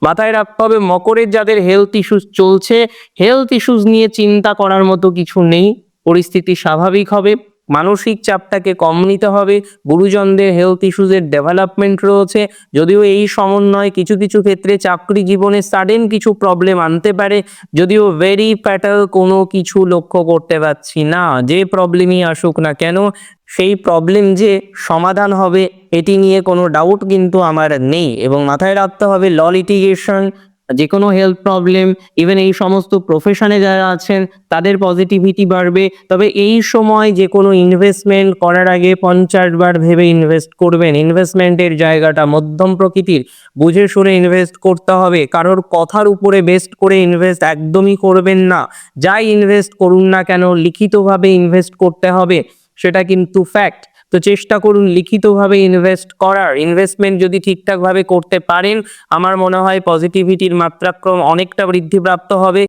মাথায় রাখতে হবে মকরের যাদের হেলথ ইস্যুস চলছে, হেলথ ইস্যুস নিয়ে চিন্তা করার মতো কিছু নেই। পরিস্থিতি স্বাভাবিক হবে, মানসিক চাপটাকে কম নিতে হবে। গুরুজনদের হেলথ ইস্যুসের ডেভেলপমেন্ট রয়েছে, যদিও এই সমন্বয় কিছু কিছু ক্ষেত্রে চাকরি জীবনে সাডেন কিছু প্রবলেম আনতে পারে। যদিও ভেরি ফ্যাটাল কোনো কিছু লক্ষ্য করতে পারছি না। যে প্রবলেমই আসুক না কেন, সেই প্রবলেম যে সমাধান হবে এটি নিয়ে কোনো ডাউট কিন্তু আমার নেই। এবং মাথায় রাখতে হবে ল লিটিগেশন, যে কোনো হেলথ প্রবলেম, ইভেন এই সমস্ত প্রফেশনে যারা আছেন তাদের পজিটিভিটি বাড়বে। তবে এই সময় যে কোনো ইনভেস্টমেন্ট করার আগে 50 বার ভেবে ইনভেস্ট করবেন। ইনভেস্টমেন্টের জায়গাটা মধ্যম প্রকৃতির, বুঝে শুনে ইনভেস্ট করতে হবে। কারোর কথার উপরে বেস্ট করে ইনভেস্ট একদমই করবেন না। যাই ইনভেস্ট করুন না কেন লিখিতভাবে ইনভেস্ট করতে হবে, সেটা কিন্তু ফ্যাক্ট। তো চেষ্টা করুন লিখিতভাবে ইনভেস্ট করার। ইনভেস্টমেন্ট যদি ঠিকঠাকভাবে করতে পারেন, আমার মনে হয় পজিটিভিটির মাত্রাক্রম অনেকটা বৃদ্ধিপ্রাপ্ত হবে।